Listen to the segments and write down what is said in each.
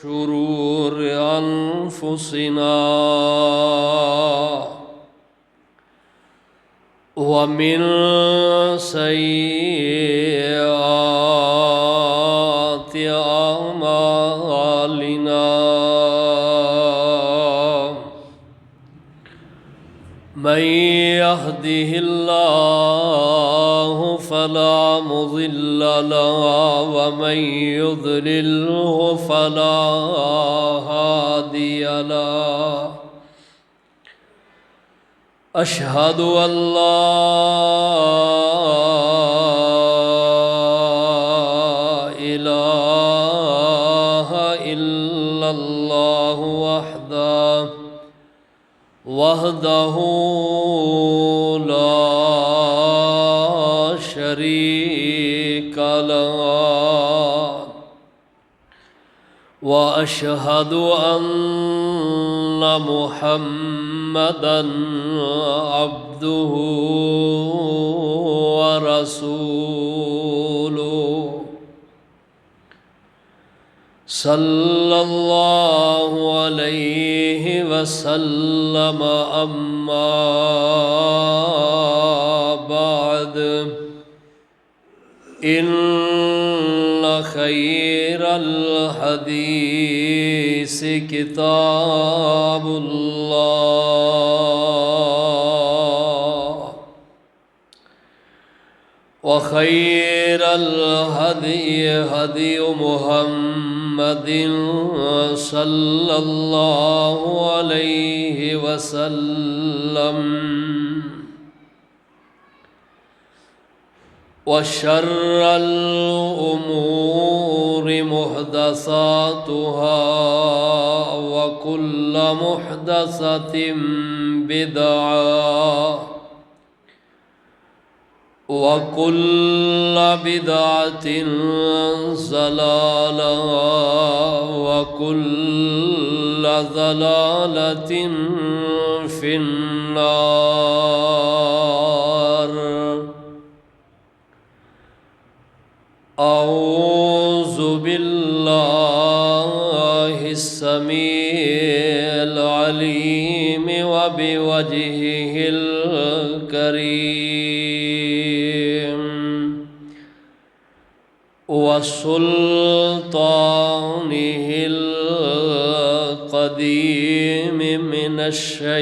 شرور أنفسنا ومن سيئات أعمالنا من يهده الله فلا مضل له ومن يضلله فلا هادي له أشهد أن لا إله إلا الله وحده لا شريك له وأشهد أن محمدًا عبده ورسوله صلى الله عليه وسلم أما بعد إن خير الحديث كتاب الله وخير الهدي هدي محمد صلى الله عليه وسلم وشر الأمور محدثاتها وكل محدثة بدعة وكل بدعة ضلالة وكل ضلالة في النار. أعوذ بالله السميع العليم وبوجهه الكريم وسلطانه القديم من الشيطان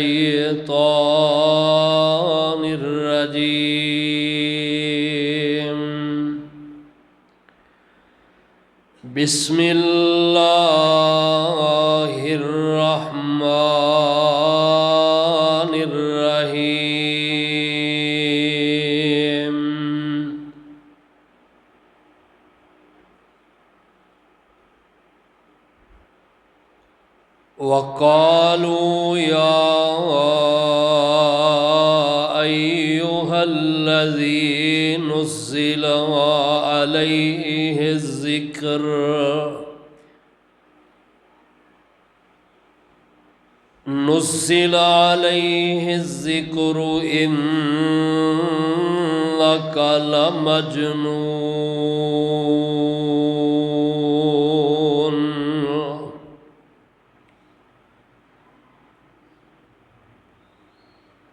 الرجيم. بسم الله الرحمن الرحيم. وقالوا يا أيها الذي نزل عليه الذكر إنك لمجنون.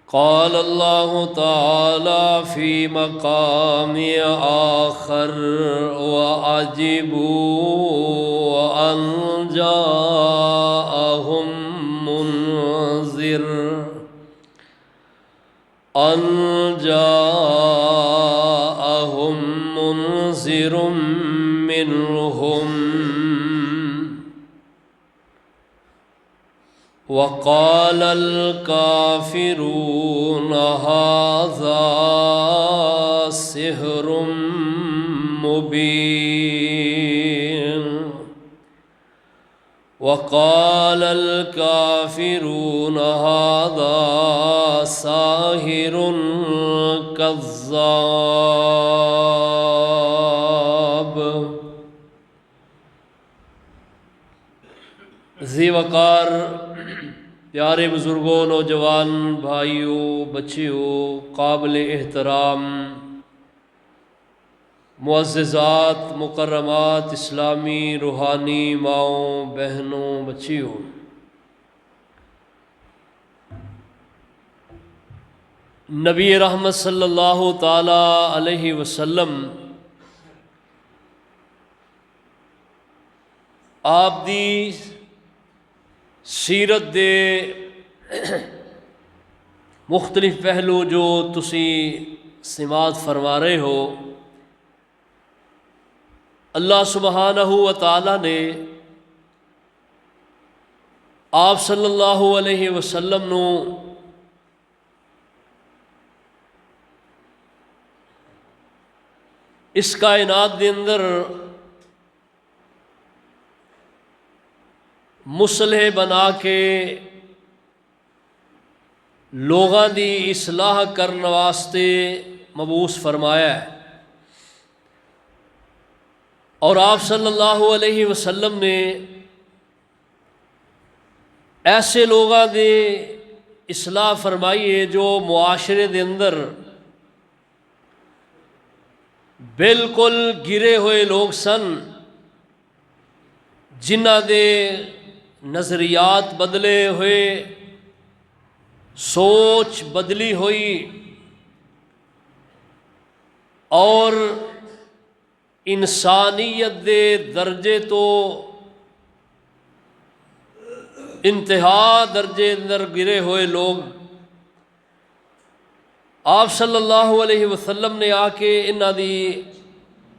قال الله تعالى في مقام آخر وعجبوا أن جاءهم منذر منهم وقال الكافرون هذا سحر مبين. وقال الكافرون هذا ساحر كذاب. ذی وقار پیارے بزرگوں، نوجوان بھائیوں، بچیوں، قابل احترام معززات مکرمات اسلامی روحانی ماؤں بہنوں بچیوں، نبی رحمت صلی اللہ تعالی علیہ وسلم آپ دی سیرت دے مختلف پہلو جو تسی سماعت فرما رہے ہو، اللہ سبحانہ و تعالی نے آپ صلی اللہ علیہ وسلم نو اس کائنات دے اندر مصلح بنا کے لوگاں دی اصلاح کرنے واسطے مبعوث فرمایا ہے، اور آپ صلی اللہ علیہ وسلم نے ایسے لوگاں دے اصلاح فرمائی ہے جو معاشرے دے اندر بالکل گرے ہوئے لوگ سن، جنہ دے نظریات بدلے ہوئے، سوچ بدلی ہوئی، اور انسانیت دے درجے تو انتہا درجے اندر گرے ہوئے لوگ آپ صلی اللہ علیہ وسلم نے آ کے انہاں دی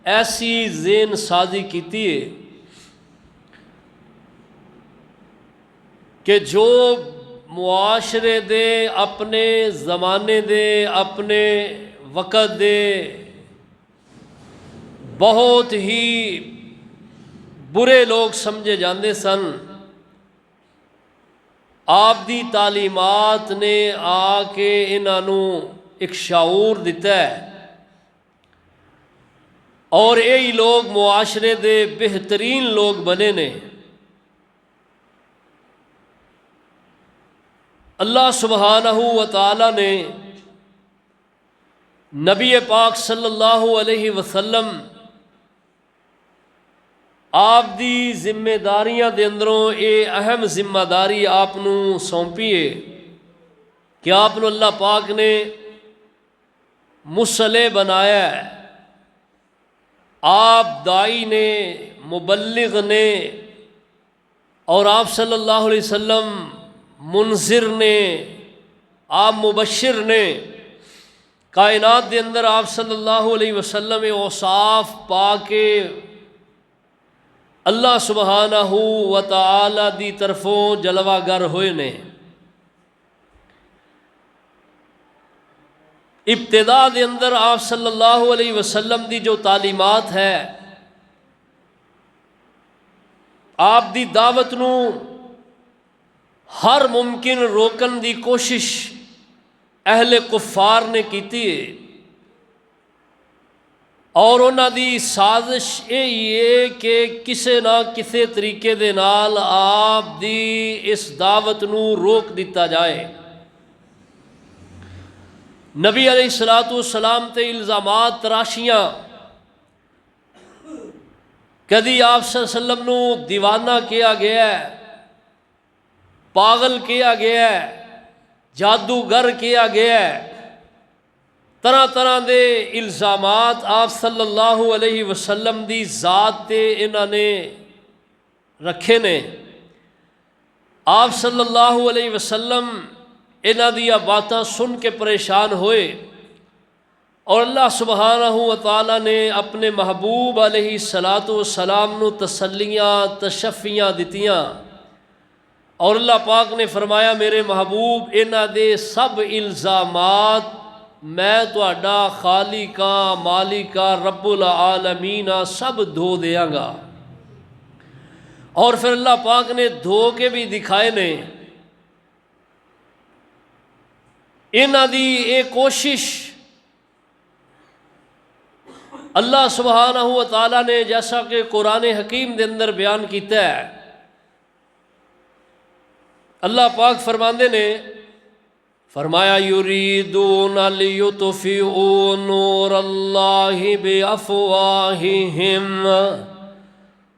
ایسی ذہن سازی کیتی ہے کہ جو معاشرے دے اپنے زمانے دے اپنے وقت دے بہت ہی برے لوگ سمجھے جاندے سن، آپ دی تعلیمات نے آ کے انہاں نو ایک شعور دیتا ہے، اور یہی لوگ معاشرے دے بہترین لوگ بنے نے۔ اللہ سبحانہ و تعالی نے نبی پاک صلی اللہ علیہ وسلم آپ دی ذمہ داریاں دے اندروں یہ اہم ذمہ داری آپ نو سونپی ہے کہ آپ نو اللہ پاک نے مصلح بنایا ہے، آپ دائی نے، مبلغ نے، اور آپ صلی اللہ علیہ وسلم منذر نے، آپ مبشر نے۔ کائنات دے اندر آپ صلی اللہ علیہ وسلم اوصاف پا کے اللہ سبحانہ و تعالی دی طرفوں جلوہ گر ہوئے نے۔ ابتدا دے اندر آپ صلی اللہ علیہ وسلم دی جو تعلیمات ہے، آپ دی دعوت نو ہر ممکن روکن دی کوشش اہل کفار نے کیتی ہے، اور انہاں دی سازش یہی ہے کہ کسے نہ کسے طریقے دے نال آپ دی اس دعوت نو روک دیتا جائے۔ نبی علیہ السلام تے الزامات تراشیاں، کدی آپ صلی اللہ علیہ وسلم نو دیوانہ کیا گیا ہے، پاگل کیا گیا ہے، جادوگر کیا گیا ہے، طرح طرح دے الزامات آپ صلی اللہ علیہ وسلم دی ذات تے انہاں نے رکھے نے۔ آپ صلی اللہ علیہ وسلم انہاں دیا باتاں سن کے پریشان ہوئے، اور اللہ سبحانہ و تعالی نے اپنے محبوب علیہ السلام نو تسلیاں تشفیاں دتیاں، اور اللہ پاک نے فرمایا میرے محبوب انہاں دے سب الزامات میں تہاڈا خالقہ مالکہ رب العالمین سب دھو دیاں گا۔ اور پھر اللہ پاک نے دھو کے بھی دکھائے نے۔ انہاں دی ایک کوشش اللہ سبحانہ و تعالی نے جیسا کہ قرآن حکیم دے اندر بیان کیتا ہے، اللہ پاک فرماندے نے فرمایا یریدون لیطفئوا نور اللہ بافواہہم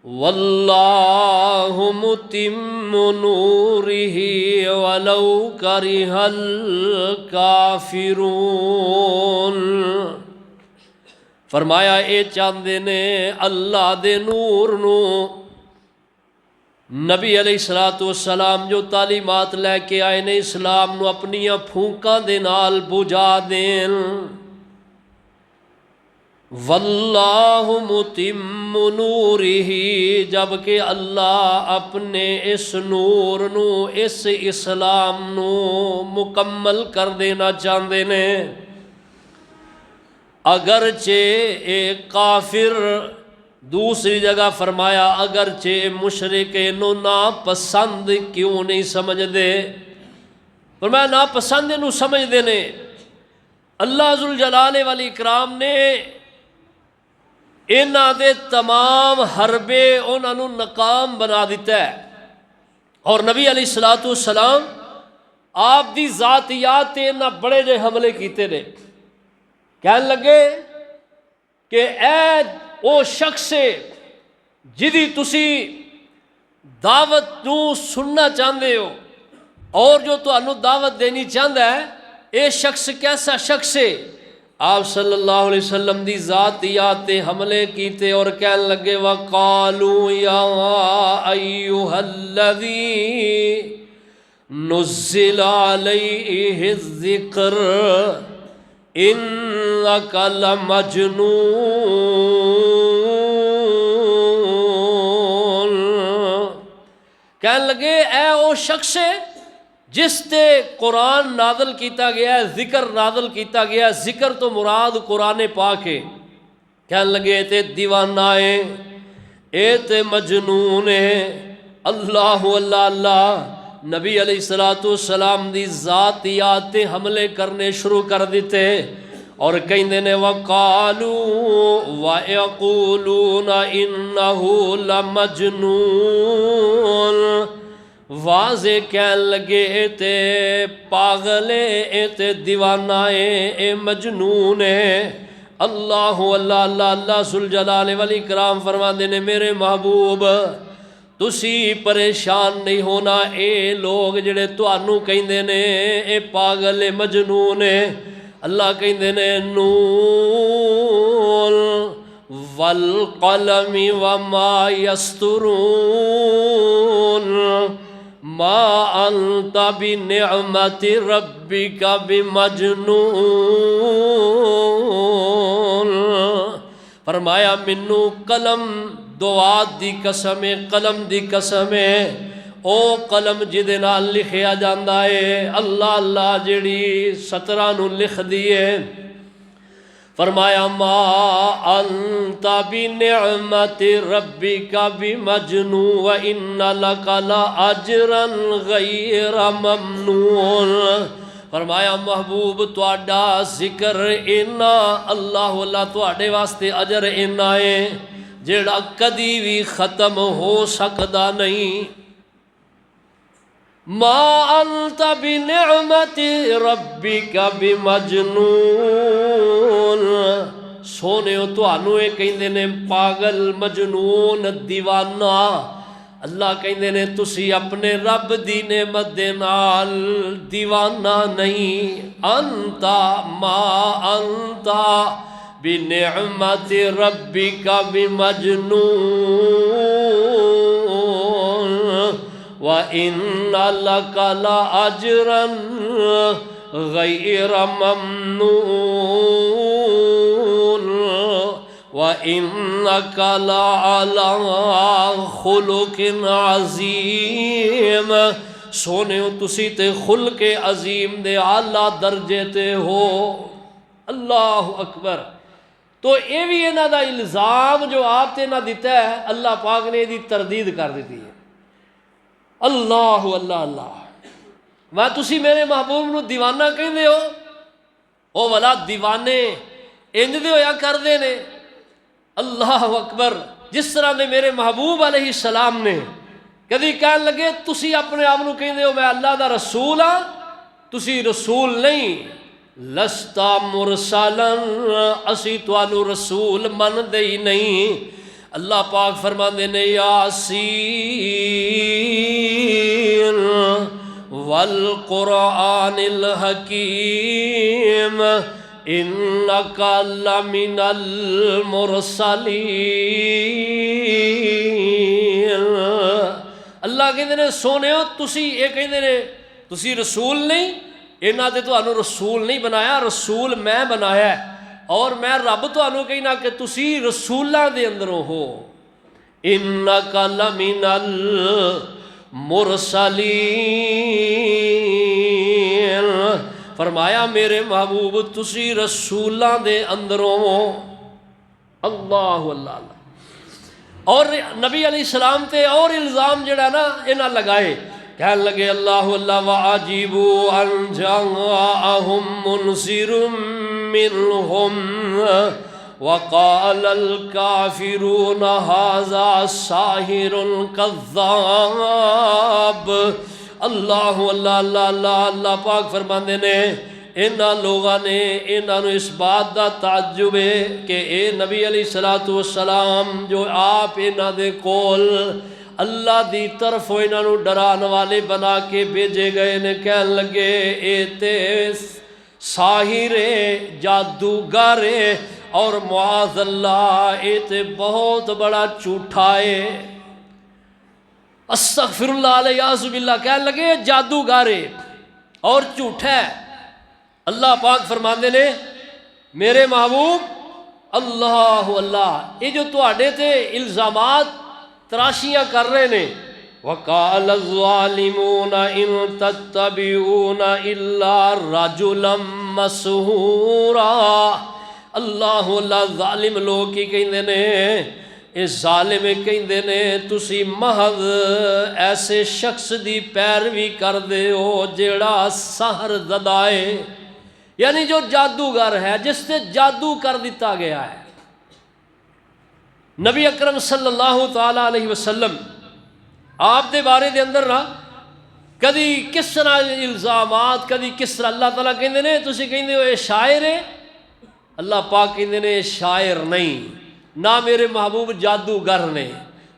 واللہ متم نورہ ولو کرہ الکافرون۔ فرمایا اے چاہندے نے اللہ دے نور نو، نبی علیہ السلام جو تعلیمات لے کے آئے نے اسلام نو اپنی پھونکاں دے نال بجھا دین۔ واللہ متم نورہ، جبکہ اللہ اپنے اس نور نو، اس اسلام نو مکمل کر دینا چاہندے نے۔ اگرچہ ایک کافر، دوسری جگہ فرمایا اگرچہ مشرک انہوں ناپسند کیوں نہیں سمجھ دے، فرمایا ناپسند انہوں سمجھ دے نے۔ اللہ ذوالجلال والاکرام نے انہاں دے تمام حربے انہاں نوں ناکام بنا دیتا ہے، اور نبی علیہ السلام آپ دی ذاتیات تے انہاں بڑے جے حملے کیتے نے۔ کہنے لگے کہ اے او شخص جدی تسی دعوت نوں سننا چاہندے ہو اور جو تانوں دعوت دینی چاہندا ہے، اے شخص کیسا شخص ہے؟ آپ صلی اللہ علیہ وسلم دی ذاتیات تے حملے کیتے اور کہنے لگے وَقَالُوا يَا أَيُّهَا الَّذِي نُزِّلَ عَلَيْهِ الذِّكْرُ إِنَّكَ لَمَجْنُونٌ۔ کہنے لگے اے او شخص جس تے قرآن نازل کیتا گیا ہے، ذکر نازل کیتا گیا ہے، ذکر تو مراد قرآن پاک ہے۔ کہنے لگے اے تے دیوانہ ہے، اے تے مجنون ہے۔ اللہ اللہ اللہ، نبی علیہ السلام دی ذاتیات تے حملے کرنے شروع کر دیتے، اور کہندے نے وَقَالُوا وَيَقُولُونَ إِنَّهُ لَمَجْنُونَ، واضح کہنے لگے اے تے پاگل ہے، اے تے دیوانہ ہے، اے مجنون ہے۔ اللہ اللہ اللہ اللہ ذوالجلال والاکرام فرماندے نے میرے محبوب تسی پریشان نہیں ہونا، اے لوگ جڑے تانوں کہندے نے اے پاگل ہے، مجنون ہے، اللہ کہندے نے نون والقلم وما یسطرون ما انت بنعمت ربک بمجنون۔ فرمایا منو قلم دوات دی قسم ہے، قلم دی قسم ہے، او قلم جدے نال لکھیا جاندا ہے، اللہ اللہ جڑی سطراں نو لکھ دیے۔ فرمایا ما انت بنعمت ربک بمجنون وان لک لاجرا غیر ممنون۔ فرمایا محبوب تواڈا ذکر اینا، اللہ اللہ تواڈے واسطے اجر اینا ہے جڑا کدی بھی ختم ہو سکدا نہیں۔ ما انت بنعمت ربک بمجنون، سونےو تانوں اے کہندے نے پاگل، مجنون، دیوانہ، اللہ کہندے نے تسی اپنے رب دی نعمت دے نال دیوانہ نہیں۔ انتا ما انتا بنعمت ربک بمجنون وَإِنَّ لَكَ لَأَجْرًا غَيْرَ مَمْنُونٍ وَإِنَّكَ لَعَلَىٰ خُلُقٍ عَظِيمٍ۔ سونےو تسی تے خلق عظیم دے اعلیٰ درجے تے ہو۔ اللہ اکبر۔ تو یہ بھی انہاں دا الزام جو آپ تے نہ دیتا ہے، اللہ پاک نے دی تردید کر دیتی ہے۔ اللہ اللہ اللہ، میں تسی میرے محبوب نو دیوانہ کہندے ہو، او والا دیوانے انج دے ہویا کردے نے۔ اللہ اکبر۔ جس طرح دے میرے محبوب علیہ السلام نے کدی کہن لگے تسی اپنے آپ نو کہندے ہو میں اللہ دا رسول ہاں، تسی رسول نہیں، لستا مرسلن اسی تانوں رسول من دے ہی نہیں۔ اللہ پاک فرماندے نے یاسین والقرآن الحکیم انک لمن المرسلین۔ اللہ کہندے نے سونےو تسی یہ کہندے نے تسی رسول نہیں، انہاں تے تانوں رسول نہیں بنایا، رسول میں بنایا ہے، اور میں رب تانوں کہنا کہ تسی رسولاں دے اندروں ہو۔ انک لمن المرسلین، فرمایا میرے محبوب تسی رسولاں دے اندروں ہو۔ اللہ اللہ اللہ۔ اور نبی علیہ السلام تے اور الزام جڑا نا انہاں لگائے، کہنے لگے اللہ اللہ وَعَجِبُوا أَن جَاءَهُم مُنذِرٌ مِّنْهُمْ وَقَالَ الْكَافِرُونَ هَذَا سَاحِرٌ كَذَّابٌ۔ اللہ اللہ اللہ اللہ اللہ پاک فرماندے نے انہاں لوگاں نے انہاں نو اس بات دا تعجب ہے کہ اے نبی علیہ السلام جو آپ انہاں دے کول اللہ دی طرف انہاں نو ڈران والے بنا کے بھیجے گئے نے، کہنے لگے اے تے ساحر جادوگر اور معاذ اللہ اے تے بہت بڑا جھوٹا ہے، استغفر اللہ علیہ باللہ، کہنے لگے جادوگر اور جھوٹا ہے۔ اللہ پاک فرماندے نے میرے محبوب اللہ اللہ یہ جو تواڈے تے الزامات تراشیاں کر رہے نے، وَقَالَ الظَّالِمُونَ إِن تَتَّبِعُونَ إِلَّا رَجُلًا مَسْحُورًا۔ اللہ اللہ ظالم لوگ کی کہندے نے، اس ظالم کہندے نے تسی محض ایسے شخص دی پیروی کر دے ہو جیڑا سحر زدہ ہے، یعنی جو جادوگر ہے جس سے جادو کر دیتا گیا ہے۔ نبی اکرم صلی اللہ تعالیٰ علیہ وسلم آپ دے بارے دے اندر نا کدی کس طرح الزامات، کدی کس طرح اللہ تعالیٰ کہندے نے تسی کہندے ہو اے شاعر ہے، اللہ پاک کہندے نے اے شاعر نہیں، نہ میرے محبوب جادوگر نے،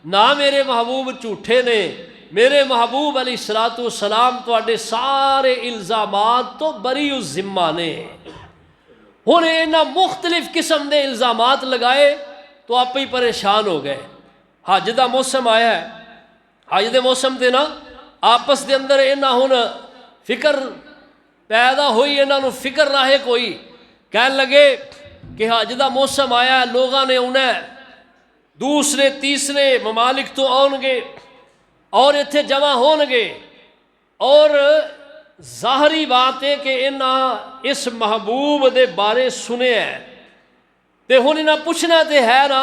نہ میرے محبوب جھوٹے نے، میرے محبوب علیہ السلام تواڈے سارے الزامات تو بری الذمہ نے۔ ہن انہاں مختلف قسم دے الزامات لگائے تو آپ ہی پریشان ہو گئے۔ حج دا موسم آیا ہے، حج دے موسم تے نا آپس دے اندر انہاں ہن فکر پیدا ہوئی، انہاں نو فکر راہے کوئی، کہنے لگے کہ حج دا موسم آیا ہے، لوگاں نے انہیں دوسرے تیسرے ممالک تو آن گے اور اتھے جمع ہون گے، اور ظاہری بات ہے کہ انہاں اس محبوب دے بارے سنے ہیں تے ہن انہاں پوچھنا تے ہے نا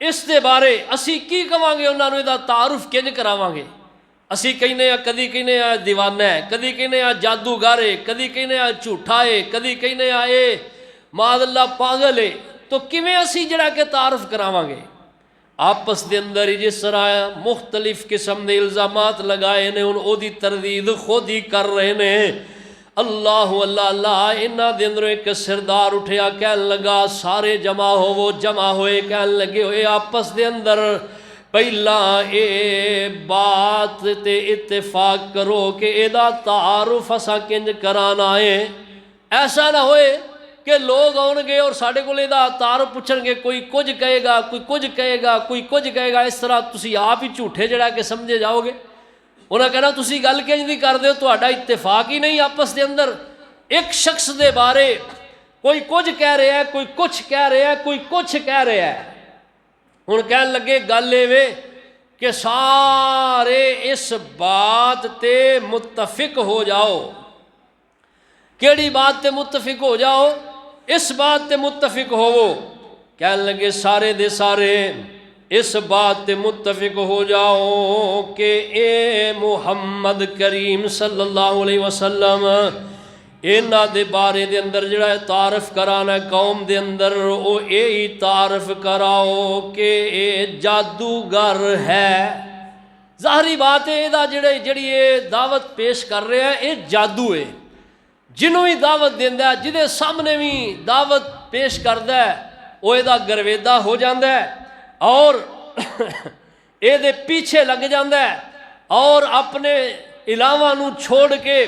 اس دے بارے اسی کی کہاں گے، انہاں نو دا تعارف کنج کراواں گے؟ اسی کہنے ہیں کدی کہنے ہیں دیوانہ ہے، کدی کہنے ہیں جادوگر ہے، کدی کہنے ہیں جھوٹا ہے، کدی کہنے ہیں اے معاذ اللہ پاگل ہے، تو کیویں اسی جڑا کہ تعارف کراواں گے؟ آپس دے اندر ہی جس طرح مختلف قسم دے الزامات لگائے نے، ان او دی تردید خود ہی کر رہے نے۔ اللہ اللہ اللہ انہاں دے اندر ایک سردار اٹھیا، کہنے لگا سارے جمع ہو، وہ جمع ہوئے، کہنے لگے ہوئے آپس دے اندر پہلا اے بات تے اتفاق کرو کہ ادا تعارف اساں کنج کرانا ہے، ایسا نہ ہوئے کہ لوگ آن گے اور ساڑھے کو لیدہ تعارف پوچھن گے، کوئی کچھ کہے گا، کوئی کچھ کہے گا، کوئی کچھ کہے گا، اس طرح تسی آپ ہی جھوٹے جڑا کہ سمجھے جاؤ گے۔ انہاں کہنا تسی گل کنج دی کر دیو، تو اڈا اتفاق ہی نہیں آپس دے اندر، ایک شخص دے بارے کوئی کچھ کہہ رہے ہے، کوئی کچھ کہہ رہے ہے، کوئی کچھ کہہ رہے ہے۔ ہن کہن لگے گل اے کہ سارے اس بات تے متفق ہو جاؤ۔ کیڑی بات تے متفق ہو جاؤ؟ اس بات تے متفق ہوو، کہنے لگے سارے دے سارے اس بات تے متفق ہو جاؤ کہ اے محمد کریم صلی اللہ علیہ وسلم انہاں دے بارے دے اندر جڑا تعارف کرانا ہے قوم دے اندر، او اے ہی تعارف کراؤ کہ اے جادوگر ہے۔ ظاہری بات ہے دا جڑی یہ دعوت پیش کر رہے ہیں اے جادو ہے، جنوں بھی دعوت دینا ہے، جدے سامنے بھی دعوت پیش کرتا ہے، وہ یہ گرویدہ ہو جاتا ہے اور یہ پیچھے لگ جاتا ہے اور اپنے الہواں نو چھوڑ کے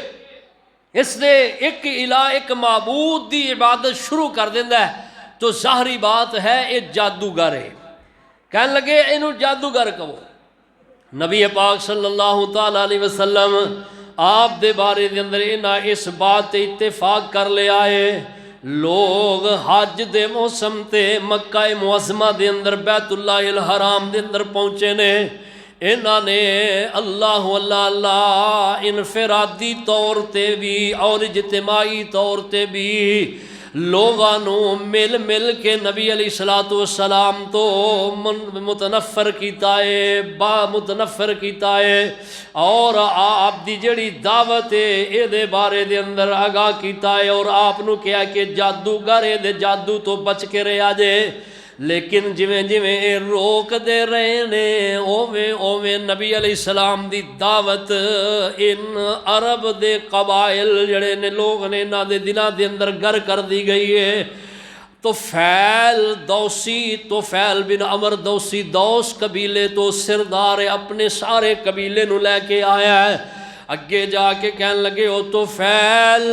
اس نے ایک الہ ایک معبود دی عبادت شروع کر دیتا ہے، تو ظاہری بات ہے یہ جادوگر ہے۔ کہنے لگے انہوں جادوگر کہو۔ نبی پاک صلی اللہ تعالیٰ علیہ وسلم آپ دے بارے دے اندر انہاں اس بات تے اتفاق کر لے آئے، لوگ حج دے موسم تے مکہ معظمہ دے اندر بیت اللہ الحرام دے اندر پہنچے نے، انہاں نے اللہ اللہ اللہ انفرادی طور تے بھی اور اجتماعی طور تے بھی لوگانوں مل مل کے نبی علیہ السلام تو متنفر کیتا ہے، متنفر کیتا ہے، اور آپ دی جڑی دعوت ہے اے دے بارے دے اندر آگاہ کیتا ہے اور آپ نو کہا کہ جادوگر اے دے جادو تو بچ کے رہا جے۔ لیکن جویں جویں روک دے رہے نے اوویں اوویں نبی علیہ السلام دی دعوت ان عرب دے قبائل جڑے نے لوگ نے انہاں دے دلاں دے اندر گر کر دی گئی ہے۔ طفیل بن عمر دوسی، دوس قبیلے تو سردار اپنے سارے قبیلے نو لے کے آیا ہے، اگے جا کے کہن لگے او طفیل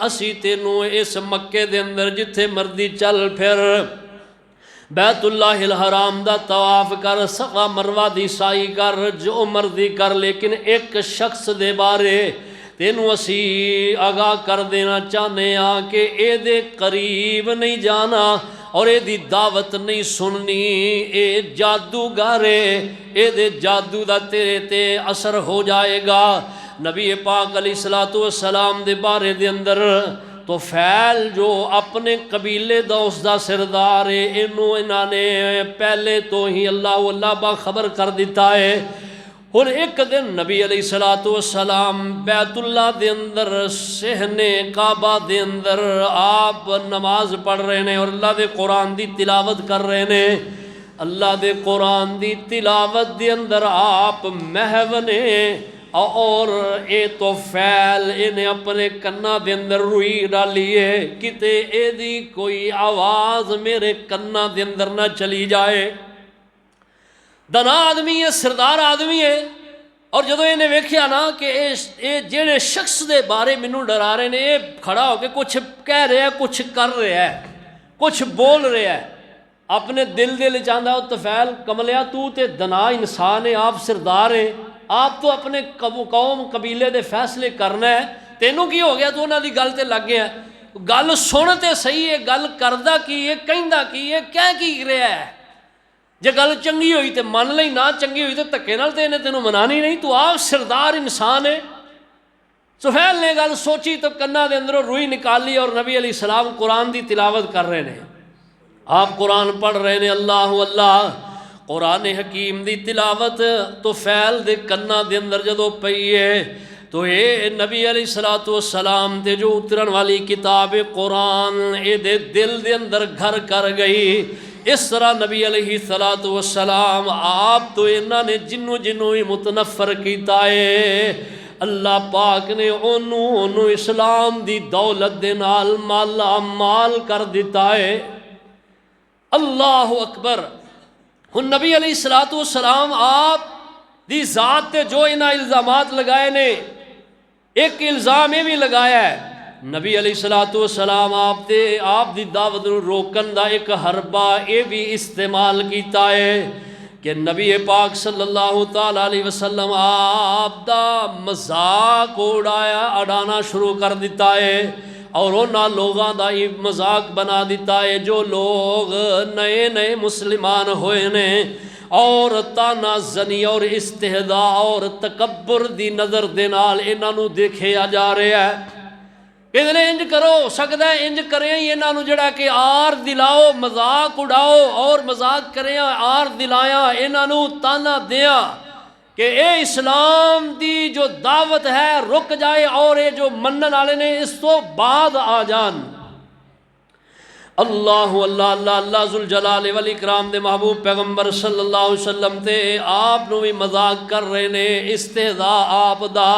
اسی تینوں اس مکے دے اندر جتھے مردی چل پھر، بیت اللہ الحرام دا طواف کر، صفا مروہ دی سائی کر، جو مرضی کر، لیکن ایک شخص دے بارے تینوں اسی آگاہ کر دینا چاہنے ہاں کہ اے دے قریب نہیں جانا اور اے دی دعوت نہیں سننی، اے جادوگر ہے، اے دے جادو دا تیرے تے اثر ہو جائے گا۔ نبی پاک علیہ السلام دے بارے دے اندر طفیل جو اپنے قبیلے دوست دا سردار ہے، انہوں نے پہلے تو ہی اللہ باخبر کر دیتا ہے۔ اور ایک دن نبی علیہ السلام بیت اللہ دے اندر صحن کعبہ دے اندر آپ نماز پڑھ رہے ہیں اور اللہ دے قرآن دی تلاوت کر رہے ہیں۔ اللہ دے قرآن دی تلاوت دے اندر آپ محو نے اور اے طفیل انہیں اپنے کنہ دے اندر روئی ڈالی ہے کتے اے دی کوئی آواز میرے کنہ دے اندر نہ چلی جائے۔ دنا آدمی ہے، سردار آدمی ہے، اور جدو انہیں ویکھیا نا کہ اے جڑے شخص دے بارے منوں ڈرا رہے نے، اے کھڑا ہو کے کچھ کہہ رہا ہے، کچھ کر رہا ہے، کچھ بول رہا ہے، اپنے دل چاہتا ہے طفیل کملیا تو تے دنا انسان ہے، آپ سردار ہیں، آپ تو اپنے قوم قبیلے دے فیصلے کرنا ہے، تینوں کی ہو گیا تو انہاں دی گل تے لگ گیا، گل سنتے صحیح ہے، گل کردہ کی ہے، کہندہ کی ہے، کہہ کی رہا ہے، جے گل چنگی ہوئی تے من لئی، نہ چنگی ہوئی تے تکے نال تے انہیں تینوں منانی نہیں، تو آپ سردار انسان ہے۔ طفیل نے گل سوچی تو کنہ دے اندروں روئی نکالی اور نبی علیہ السلام قرآن دی تلاوت کر رہے ہیں، آپ قرآن پڑھ رہے ہیں، اللہ اللہ قرآن حکیم دی تلاوت طفیل دے کنہ دے اندر جدو پئی ہے تو اے نبی علیہ السلام تے جو اترن والی کتاب قرآن اے دے دل دے اندر گھر کر گئی۔ اس طرح نبی علیہ السلام آپ تو انہاں نے جنوں ہی متنفر کیتا ہے، اللہ پاک نے انہوں اسلام دی دولت دے نال مالا مال کر دیتا ہے۔ اللہ اکبر۔ ہن نبی علیہ السلام آپ دی ذات تے جو انہاں الزامات لگائے نے، ایک الزام یہ بھی لگایا ہے، نبی علیہ السلام آپ دی دعوت روکن دا ایک حربہ یہ بھی استعمال کیتا ہے کہ نبی پاک صلی اللہ تعالیٰ علیہ وسلم آپ دا مذاق اڑانا شروع کر دیتا ہے اور انہاں لوگاں دا ہی مذاق بنا دیتا ہے جو لوگ نئے مسلمان ہوئے نے، اور تانا زنی اور استہزاء اور تکبر دی نظر دے نال انہاں نو دیکھیا جا رہا ہے۔ کہ انج کرو سکتا ہے انج کریں انہاں نو جڑا کہ آر دلاؤ، مذاق اڑاؤ اور مذاق کریں آر دلایا، انہاں نو تانا دیاں کہ اے اسلام دی جو دعوت ہے رک جائے اور اے جو منن والے نے اس تو بعد آ جان۔ اللہ اللہ اللہ اللہ ذوالجلال والاکرام دے محبوب پیغمبر صلی اللہ علیہ وسلم تے آپ نو بھی مذاق کر رہے نے، استہزاء آپ دا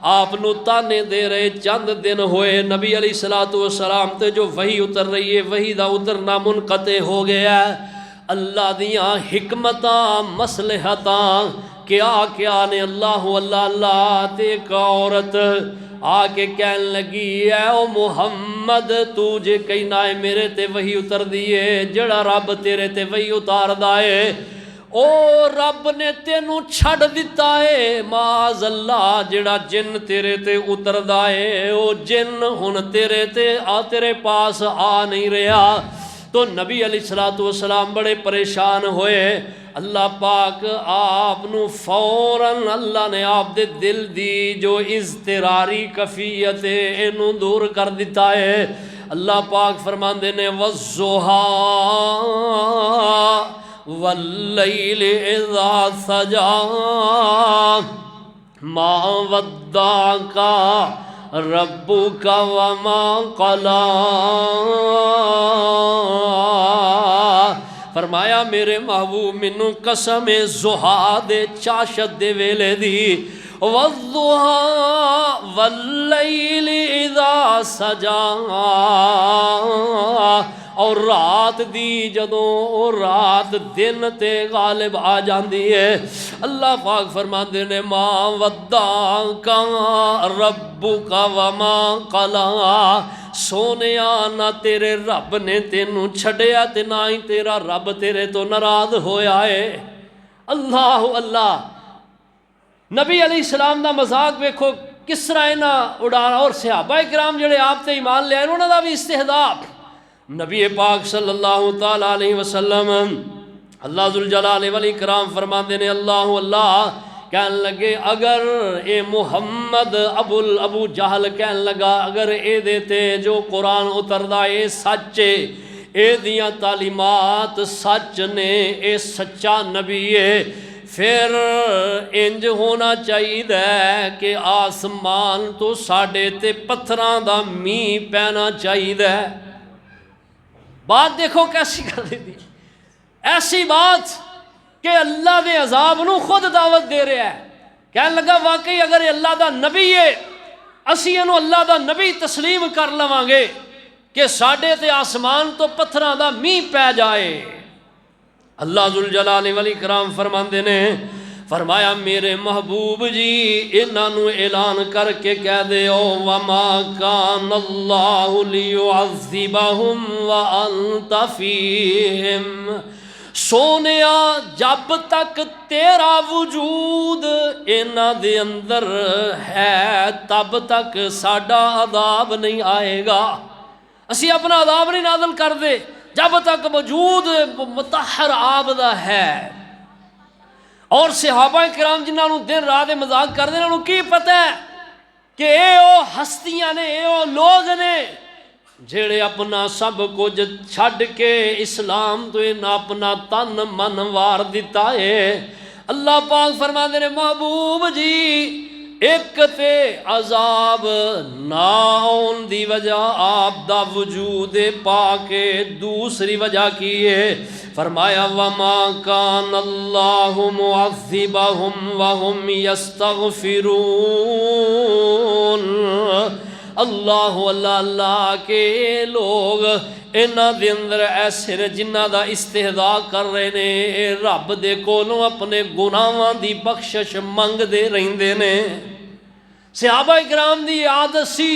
آپ نو تانے دے رہے چند دن ہوئے نبی علیہ الصلوۃ والسلام تے جو وحی اتر رہی ہے وحی دا اترنا منقطع ہو گیا ہے۔ اللہ دیاں حکمتاں مصلحتاں کیا نے اللہ اللہ اللہ تے ایک عورت آ کے کہن لگی اے او محمد تو جے کہنا ہے میرے تے وحی اتر دیئے جڑا رب تیرے تے وحی اتار دائے او رب نے تینوں چھڑ دیتا ہے معاذ اللہ جڑا جن تیرے تے اتر دائے او جن ہن تیرے تیرے پاس آ نہیں رہا۔ تو نبی علیہ الصلوۃ والسلام بڑے پریشان ہوئے۔ اللہ پاک آپ نو فوراً اللہ نے آپ دے دل دی جو اضطراری کفیت ہے اینو دور کر دیتا ہے۔ اللہ پاک فرماندے نے والضحیٰ واللیل اذا سجا ما ودعک ربک وما قلی۔ فرمایا میرے محبوب منو قسم ضحیٰ دے چاشت دے ویلے دی والضحیٰ واللیل اذا سجا اور رات دی جدوں رات دن تے غالب آ جاندی ہے۔ اللہ پاک فرماندے نے ما ودعک ربک وما قلی۔ سونیا نہ تیرے رب نے تینوں چھڑیا تے نہ ہی تیرا رب تیرے تو ناراض ہویا ہے۔ اللہ اللہ نبی علیہ السلام دا مذاق ویکھو کس طرح انہاں اڑانا، اور صحابہ کرام جڑے آپ تے ایمان لے آئے انہاں دا بھی استہزاء۔ نبی پاک صلی اللہ تعالی علیہ وسلم اللہ ذوالجلال والاکرام فرماندے نے اللہ اللہ کہن لگے اگر اے محمد ابو جہل کہن لگا اگر اے دیتے جو قرآن اتردا اے سچے اے دیاں تعلیمات سچ نے اے سچا نبی ہے پھر انج ہونا چاہیے کہ آسمان تو ساڈے تے پتھراں دا میہ پینا چاہیے۔ بات دیکھو کیسی کر دی تھی، ایسی بات کہ اللہ دے عذاب نو خود دعوت دے رہا ہے۔ کہنے لگا واقعی اگر اللہ دا نبی ہے اسی انو اللہ دا نبی تسلیم کر لواں گے کہ ساڈے تے آسمان تو پتھراں دا میہ پہ جائے۔ اللہ ذوالجلال والاکرام فرماندے نے فرمایا میرے محبوب جی انہاں نو اعلان کر کے کہہ دے او وما کان اللہ لیعذبہم وانت فیہم۔ سونیا جب تک تیرا وجود انہاں دے اندر ہے تب تک ساڈا عذاب نہیں آئے گا۔ اسی اپنا عذاب نہیں نازل کر دے جب تک وجود مطہر آپ دا ہے۔ اور صحابہ کرام جنہاں نو دن رات مذاق کر دے انہاں نو کی پتہ ہے کہ اے او ہستیاں نے اے او لوگ نے جڑے اپنا سب کچھ چھڈ کے اسلام تو انہاں اپنا تن من وار دیتا ہے۔ اللہ پاک فرماندے نے محبوب جی ایک تے عذاب نہ آن دی وجہ آپ دا وجود پاک دوسری وجہ کی ہے فرمایا وما کان اللہ معذبہم وہم یستغفرون۔ اللہ اللہ اللہ کے لوگ انہاں دے اندر ایسے نے جنہاں دا استہزاء کر رہے نے رب دے کولوں اپنے گناہاں دی بخشش منگ دے رہندے نے۔ صحابہ کرام دی عادت سی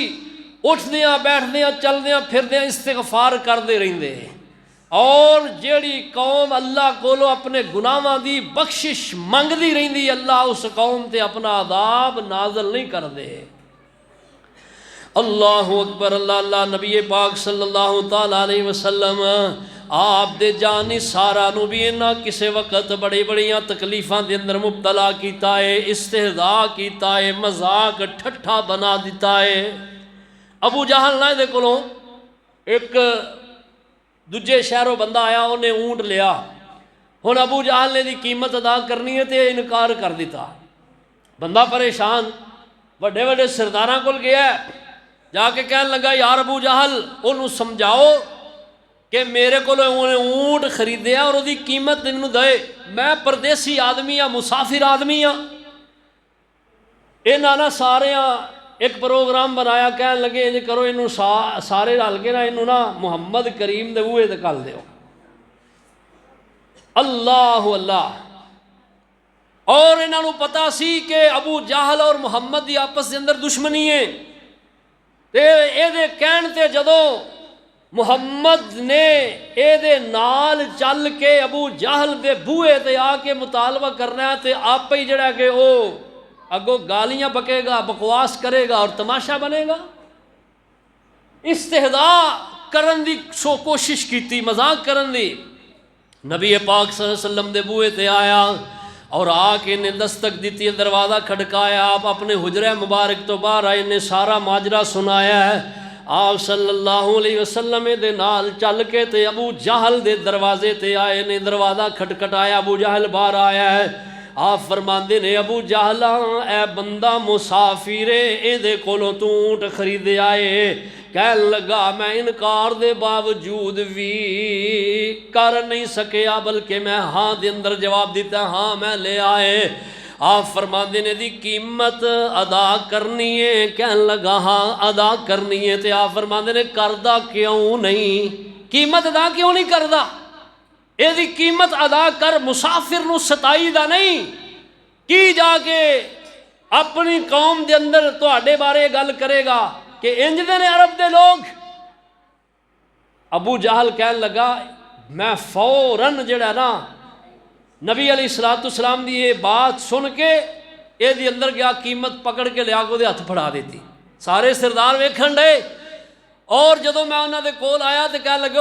اٹھدیاں بیٹھدیاں چلدیاں پھردیاں استغفار کردے رہندے، اور جیڑی قوم اللہ کولوں اپنے گناہاں دی بخشش منگدی رہندی اللہ اس قوم تے اپنا عذاب نازل نہیں کردے۔ اللہ اکبر اللہ اللہ نبی پاک صلی اللہ تعالی علیہ وسلم آپ دے جانی سارا نو بھی انہاں کسے وقت بڑی بڑیاں تکلیفاں دے اندر مبتلا کیتا ہے، استہزاء کیتا ہے، مذاق ٹھٹھا بنا دیتا ہے۔ ابو جہل نہ دے کولوں ایک دوجے شہروں بندہ آیا انہیں اونٹ لیا، ہن ابو جہل نے دی قیمت ادا کرنی ہے تے انکار کر دیتا۔ بندہ پریشان بڑے بڑے سرداراں کول گیا ہے، جا کے کہنے لگا یار ابو جہل انہوں سمجھاؤ کہ میرے کو اونٹ خریدیا اور دی قیمت انہوں دے، میں پردیسی آدمی ہاں مسافر آدمی ہاں۔ انہاں نا سارے ایک پروگرام بنایا، کہن لگے انج کرو انہوں سارے رل کے نا انہوں نا محمد کریم دے بوئے تے کل دیو۔ اللہ اللہ، اور انہوں نے پتا سی کہ ابو جہل اور محمد دی آپس دے اندر دشمنی ہے، تے اے دے کہن تے جدو محمد نے اے دے نال چل کے ابو جہل دے بوئے تے آ کے مطالبہ کرنا ہے، تے آپ ہی جڑا کہ او اگو گالیاں بکے گا، بکواس کرے گا اور تماشا بنے گا۔ استہزاء کرن دی کوشش کیتی، مذاق کرن دی۔ نبی پاک صلی اللہ علیہ وسلم دے بوئے تے آیا اور آ کے انہیں دستک دیتی، دروازہ کھڑکایا، آپ اپنے حجرہ مبارک تو باہر آئے، انہیں سارا ماجرہ سنایا ہے۔ آپ صلی اللہ علیہ وسلم دے نال چل کے تے ابو جہل دے دروازے تے آئے، انہیں دروازہ کھٹکھٹایا، ابو جہل باہر آیا ہے۔ آپ فرماندے نے ابو جہل اے بندہ مسافرے، اے دے کولوں تو اونٹ خریدے آئے۔ کہن لگا میں انکار دے باوجود بھی کر نہیں سکیا، بلکہ میں ہاں دے اندر جواب دیتا، ہاں میں لے آئے۔ آپ فرماندے نے دی قیمت ادا کرنی ہے، کہن لگا ہاں ادا کرنی ہے۔ تے آپ فرماندے نے کردہ کیوں نہیں، قیمت ادا کیوں نہیں کردہ؟ اے دی قیمت ادا کر، مسافر نو ستائی دا نہیں کی جا کے اپنی قوم دے اندر تواڈے بارے گل کرے گا کہ انج دے نے عرب دے لوگ۔ ابو جہل کہن لگا میں فوراً جڑا نا نبی علیہ السلام دی یہ بات سن کے اے دی اندر گیا، قیمت پکڑ کے لیا کو دے ہاتھ پھڑا دیتی۔ سارے سردار ویکھن ڈے، اور جدو میں انہاں دے کول آیا تے کہن لگے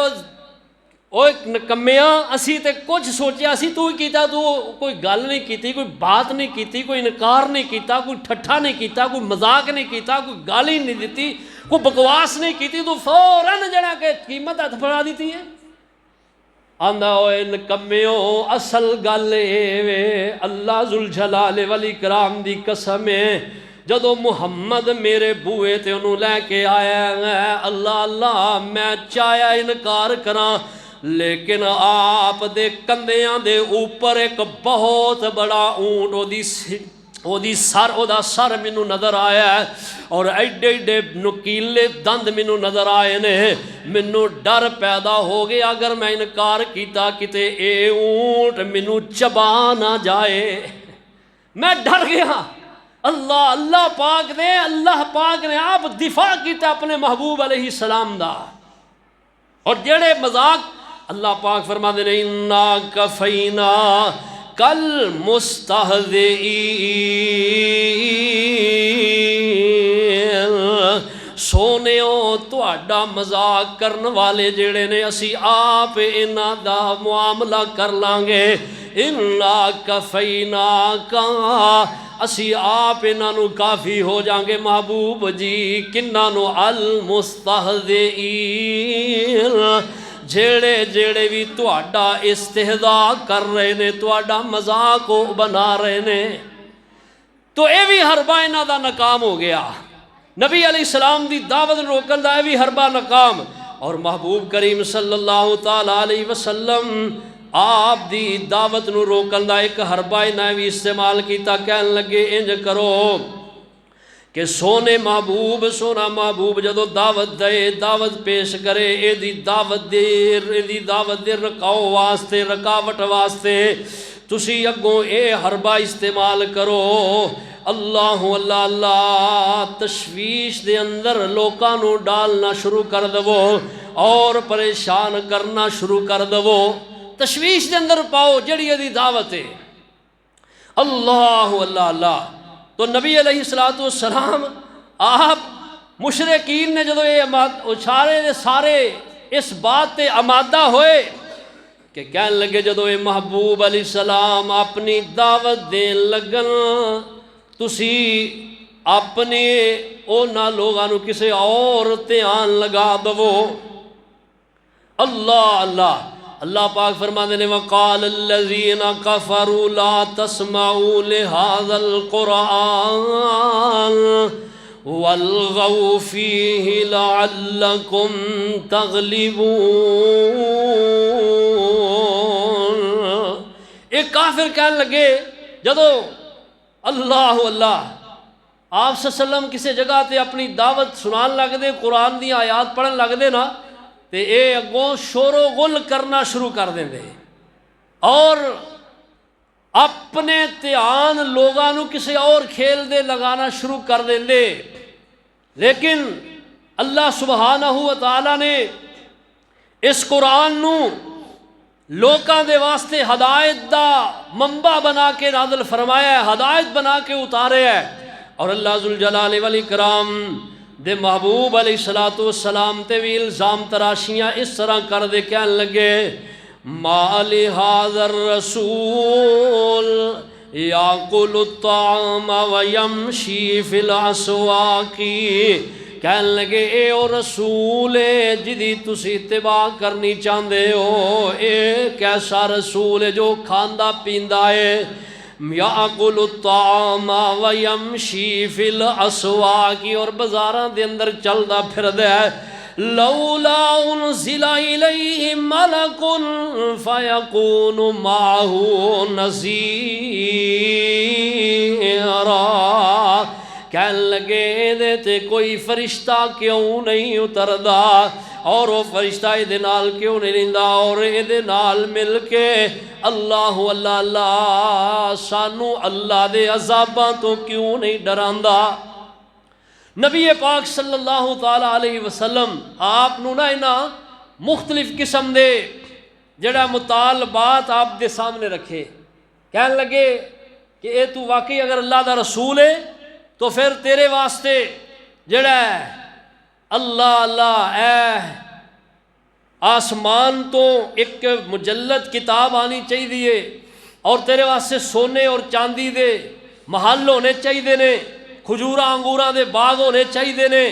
اوے نکمیاں اسی تے کچھ سوچیا اسی، تو ہی کیتا، تو کوئی گل نہیں کیتی، کوئی بات نہیں کیتی، کوئی انکار نہیں کیتا، کوئی ٹھٹھا نہیں کیتا، کوئی مذاق نہیں کیتا، کوئی گالی نہیں دیتی، کوئی بکواس نہیں کیتی، تو فوراً جڑا کہ قیمت ہاتھ پھڑا دیتی ہے۔ آندا اوے نکمیوں اصل گل اے وے، اللہ ذوالجلال والاکرام دی قسم ہے، جدو محمد میرے بوئے تے انہوں لے کے آیا ہے، اللہ اللہ میں چاہیا انکار کراں، لیکن آپ دے کندیاں دے اوپر ایک بہت بڑا اونٹ او دا سر مینوں نظر آیا ہے، اور ایڈے ایڈے نکیلے دند مینوں نظر آئے نے، مینوں ڈر پیدا ہو گیا اگر میں انکار کیتا کتے اے اونٹ مینوں چبا نہ جائے، میں ڈر گیا۔ اللہ پاک نے آپ دفاع کیتا اپنے محبوب علیہ السلام دا، اور جڑے مذاق اللہ پاک فرماتے ہیں اِنَّا كَفَيْنَا كَالْمُسْتَهْزِئِينَ، سونےوں تہاڈا مذاق کرن والے جڑے نے اسی آپ انہاں دا معاملہ کر لیں گے۔ اِنَّا كَفَيْنَاكَ، اسی آپ انہاں نو کافی ہو جائیں گے محبوب جی، کنہاں نو المستہزئین، جیڑے جیڑے بھی تہاڈا استہزاء کر رہے نے، تہاڈا مذاق بنا رہے نے۔ تو اے بھی حربہ انہاں دا ناکام ہو گیا، نبی علیہ السلام دی دعوت روکن دا اے بھی حربہ ناکام، اور محبوب کریم صلی اللہ تعالیٰ علیہ وسلم آپ دی دعوت نو روکن دا ایک حربہ انہاں بھی استعمال کیتا، کہن لگے انج کرو کہ سونا محبوب جدو دعوت دے، دعوت پیش کرے، اے دی دعوت دے رکاؤ واسطے، رکاوٹ واسطے تسی اگوں اے حربہ استعمال کرو، اللہ اللہ اللہ تشویش دے اندر لوکاں نو ڈالنا شروع کر دو اور پریشان کرنا شروع کر دو، تشویش دے اندر پاؤ جڑی دی دعوت ہے۔ اللہ اللہ اللہ، تو نبی علیہ السلام آپ مشرکین نے جدو یہ سارے اس بات تے آمادہ ہوئے کہ کہن لگے جدو یہ محبوب علیہ السلام اپنی دعوت دین لگن، تسی اپنے اونا لوگانو کسے اور دھیان لگا دو۔ اللہ اللہ اللہ پاک فرماتے ہیں وَقَالَ الَّذِينَ كَفَرُوا لَا تَسْمَعُوا لِهَذَا الْقُرْآنِ وَالْغَوْا فِيهِ لَعَلَّكُمْ تَغْلِبُونَ۔ ایک کافر کہنے لگے جدو اللہ اللہ آپ صلی اللہ علیہ وسلم کسی جگہ تے اپنی دعوت سنان لگ دے، قرآن دی آیات پڑھن لگ دے نا، تے اے اگوں شور و غل کرنا شروع کر دیں دے اور اپنے دھیان لوگاں نو کسی اور کھیل دے لگانا شروع کر دیں دے۔ لیکن اللہ سبحانہ و تعالی نے اس قرآن نو لوکاں دے واسطے ہدایت دا منبع بنا کے نازل فرمایا ہے، ہدایت بنا کے اتارے ہے۔ اور اللہ ذوالجلال والاکرام دے محبوب علیہ الصلوۃ والسلام تے بھی الزام تراشیاں اس طرح کر دے کہن لگے ما لہذا الرسول یاکل الطعام ویمشی فی الاسواق، کہن لگے اے او رسول ہے جدی تسی اتباع کرنی چاہندے ہو، اے کیسا رسول ہے جو کھاندا پیندا ہے، یاکل الطعام ویمشی فی الاسواق، اور بازاراں دے اندر چلدا پھردا ہے۔ لولا انزل الیہ ملک فیکون معہ نذیرا، کہن لگے دے تے کوئی فرشتہ کیوں نہیں اتردا، اور وہ فرشتہ دے نال کیوں نہیں رہندا، اور دے نال مل کے اللہ اللہ اللہ سانو اللہ دے عذاباں تو کیوں نہیں ڈراندا۔ نبی پاک صلی اللہ تعالی علیہ وسلم آپ نو نا مختلف قسم دے جڑا مطالبات آپ دے سامنے رکھے، کہن لگے کہ اے تو واقعی اگر اللہ دا رسول ہے تو پھر تیرے واسطے جڑا ہے اللہ اللہ اے آسمان تو ایک مجلد کتاب آنی چاہیے، اور تیرے واسطے سونے اور چاندی دے محل ہونے چاہیے نے، کھجوراں انگوراں دے باغ ہونے چاہیے نے،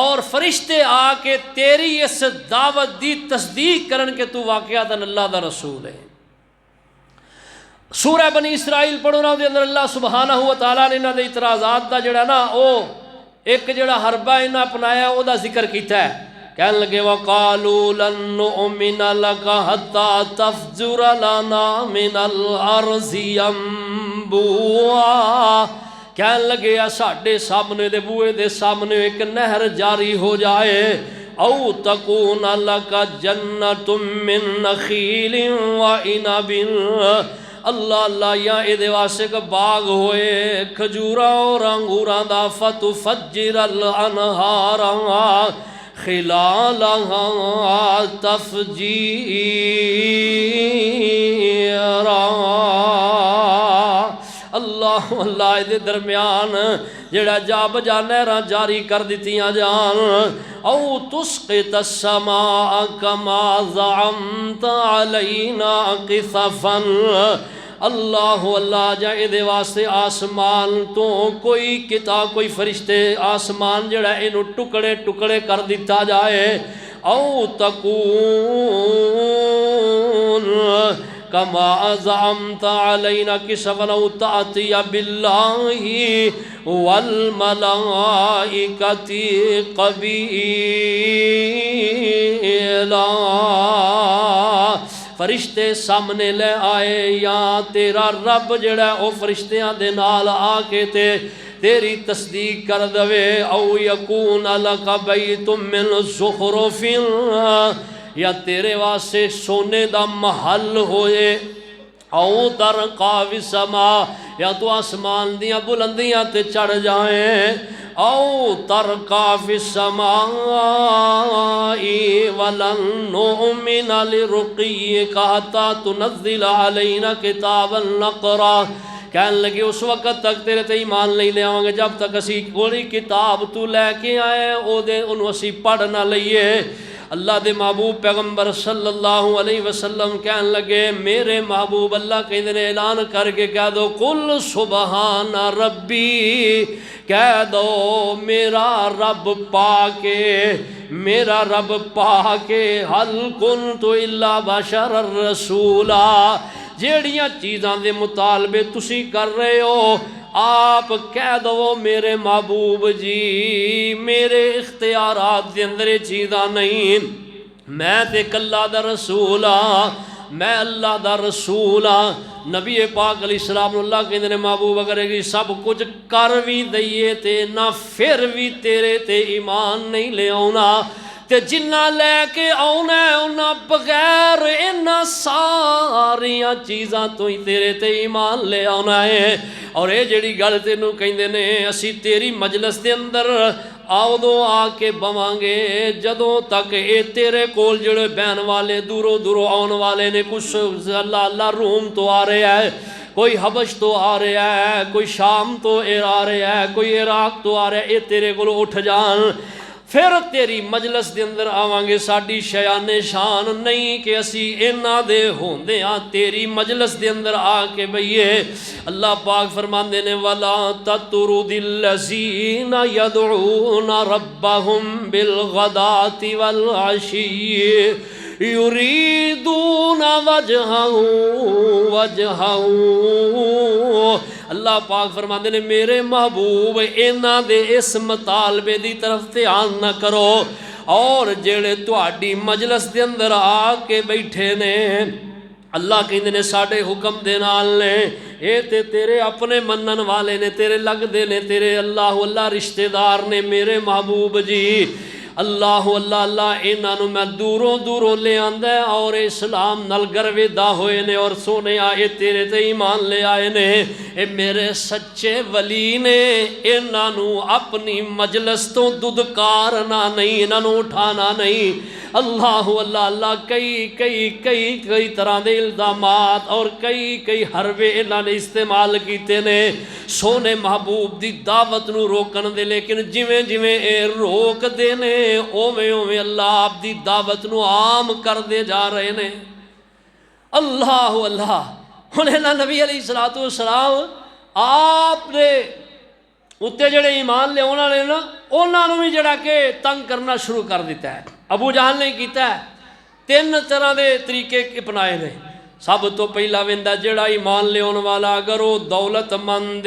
اور فرشتے آ کے تیری اس دعوت دی تصدیق کرن کہ تو واقعاتاً اللہ دا رسول ہے۔ سورہ بنی اسرائیل پڑھونا دے اندر اللہ سبحانہ و تعالیٰ نے انہاں دے اعتراضات دا جڑا نا او ایک جڑا حربہ انہاں اپنایا او دا ذکر کیتا ہے، کہن لگے وَقَالُوا لَن نُؤْمِنَ لَكَ حَتَّى تَفْجُرَ لَنَا مِنَ الْأَرْضِ يَنبُوعًا، کہن لگے ساڈے سامنے دے بوئے دے سامنے ایک نہر جاری ہو جائے، او تکون لک جنت من نخیل وعنب، اللہ اللہ یا اے دے واسطے کہ باغ ہوئے کھجوراں اور انگوراں دا، فتفجر الانہار خلالہا تفجیرا، اللہ اللہ دے درمیان جڑا جا بجا نہراں جاری کر دیتیاں جان، او تسقط السماء کما زعمت علینا قصفا، اللہ اللہ جائے دے واسطے آسمان تو کوئی کتاب کوئی فرشتے آسمان جڑا انہوں ٹکڑے ٹکڑے کر دیتا جائے، او تکون کما زعمت علینا کسفا او تأتی باللہ والملائکۃ قبیلا، فرشتے سامنے لے آئے یا تیرا رب جڑا او فرشتیاں دے نال آ کے تیری تصدیق کر دوے، او یکون لک بیت من زخرف، یا تیرے واسطے سونے دا محل ہوئے، او ترقا فی السماء، یا تو آسمان دیاں بلندیاں تے چڑھ جائیں، او ترقا فی السماء ولن نؤمن لرقیک حتی تنزل علینا کتابا نقرأ، کہن لگے اس وقت تک تیرے تے ایمان نہیں لے آؤں گے جب تک اسی کوئی کتاب تو لے کے آئے او دے انہوں اسی پڑھ نہ لئیے۔ اللہ دے محبوب پیغمبر صلی اللہ علیہ وسلم کہن لگے میرے محبوب اللہ کے دن اعلان کر کے کہہ دو قل سبحان ربی، کہہ دو میرا رب پاکے، میرا رب پاکے، حل کنت الا بشر الرسولا، جیڑیاں چیزاں دے مطالبے تسی کر رہے ہو آپ کہہ دو میرے محبوب جی میرے اختیارات دے اندر چیزاں نہیں، میں تے کلہ دا رسول ہاں، میں اللہ دا رسول ہاں۔ نبی پاک علیہ السلام اللہ کہندے نے محبوب اگر یہ سب کچھ کر بھی دئیے تے نہ پھر بھی تیرے تے ایمان نہیں لے آنا، تے جنہ لے کے آنا ہے انہاں بغیر انہاں ساریاں چیزاں تو ہی تیرے تے ایمان لے آنا ہے۔ اور اے جڑی گل تینوں کہندے نے اسی تیری مجلس دے اندر آؤ دو آ کے بوانگے جدوں تک اے تیرے کول جڑے بہن والے دوروں دوروں آن والے نے، کچھ اللہ روم تو آ رہے ہے، کوئی حبش تو آ رہا ہے، کوئی شام تو آ رہا ہے، کوئی عراق تو آ رہا ہے، اے تیرے کول اٹھ جان، پھر تیری مجلس دے اندر آوانگے۔ ساڈی شیان شان نہیں کہ اسی اینا دے ہوندے ہاں تیری مجلس دے اندر آ کے بھئیے۔ اللہ پاک فرماندے نے وَلَا تَطْرُدِ الَّذِينَ يَدْعُونَ رَبَّهُمْ بِالْغَدَاةِ وَالْعَشِيِّ يُرِيدُونَ وَجْهَهُ۔ اللہ پاک فرماندے نے میرے محبوب اینا دے اس مطالبے دی طرف دھیان نہ کرو، اور جڑے تہاڈی مجلس دے اندر آ کے بیٹھے نے اللہ کہندے نے ساڈے حکم دے نال نے، اے تے تیرے اپنے منن والے نے، تیرے لگ دے نے، تیرے اللہ رشتہ دار نے میرے محبوب جی۔ اللہ انہاں نو میں دوروں دوروں لے آندا ہے اور اسلام نال گرویدہ ہوئے نے، اور سونے آئے تیرے تے ایمان لے آئے نے، اے میرے سچے ولی نے، انہاں نو اپنی مجلس تو ددکارنا نہیں، انہاں نو اٹھانا نہیں۔ اللہ کئی طرح دے الزامات اور کئی حربے انہاں نے استعمال کیتے نے سونے محبوب دی دعوت نو روکن دے، لیکن جویں جویں اے روک دے نے اوویں اوویں اللہ آپ دی دعوت نو عام کر دے جا رہے نے۔ اللہ انہیں نبی علیہ السلام آپ نے اتنے جڑے ایمان لے انہوں نے نا انہوں نے بھی جڑا کہ تنگ کرنا شروع کر دیتا ہے۔ ابو جہل نے کیتا ہے، تین طرح دے طریقے اپنائے نے۔ سب تو پہلا ویندا جڑا ایمان لے ان والا اگر وہ دولت مند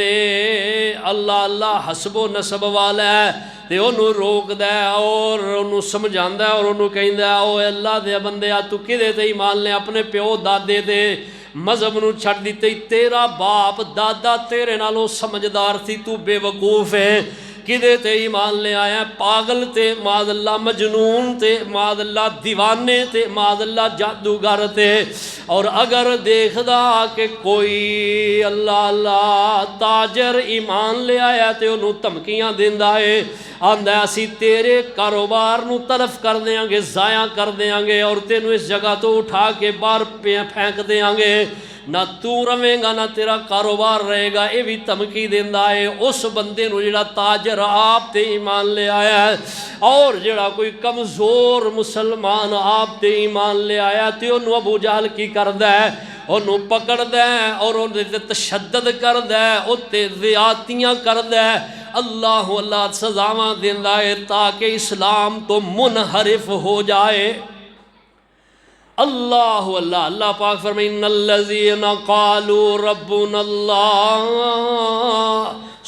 اللہ حسب و نسب والا ہے تے انہوں روک دے اور انہوں سمجھاندا ہے اور انہوں کہندا ہے او اللہ دے بندیا تو کدے تے ایمان لے، اپنے پیو دادے دے مذہب نو چھڑ دیتے، تیرا باپ دادا تیرے نالوں سمجھدار تھی، تو بے وقوف ہے، کدے تے ایمان لے آیا، پاگل تے معاذ اللہ، مجنون تے معاذ اللہ، دیوانے تے معاذ اللہ، جادوگر تے۔ اور اگر دیکھدا کہ کوئی اللہ تاجر ایمان لے آیا تے انہوں دھمکیاں دیندا ہے، آندا ہے اسی تیرے کاروبار نو طرف کر دیاں گے، ضائع کر دیاں گے، اور تینوں اس جگہ تو اٹھا کے باہر پھینک دیاں گے، نہ تو رویں گا نہ تیرا کاروبار رہے گا، یہ بھی دھمکی دیندا ہے اس بندے نو جڑا تاجر آپ تے ایمان لے آیا ہے۔ اور جڑا کوئی کمزور مسلمان آپ تے ایمان لے آیا تے انہوں ابو جہل کی کردا ہے، انہوں پکڑدا ہے اور انہوں تشدد کردا ہے، اتے زیادتیاں کردا ہے، اللہ سزاواں دیندا ہے تاکہ اسلام تو منحرف ہو جائے۔ اللہ پاک فرمائے ان الذین قالوا ربنا اللہ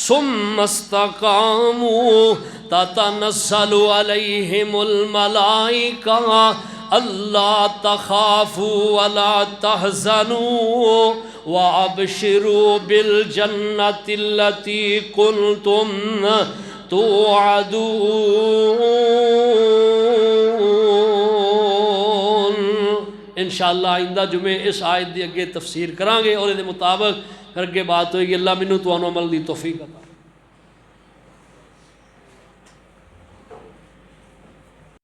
ثم استقاموا تتنزل علیہم الملائکہ اللہ تخافوا ولا تحزنوا وابشروا بالجنة التي كنتم توعدون۔ انشاءاللہ آئندہ جمعے اس آیت دی اگے تفسیر کرانگے اور اس مطابق کر کے بات ہوئی کہ اللہ منو تو عمل دی توفیق عطا۔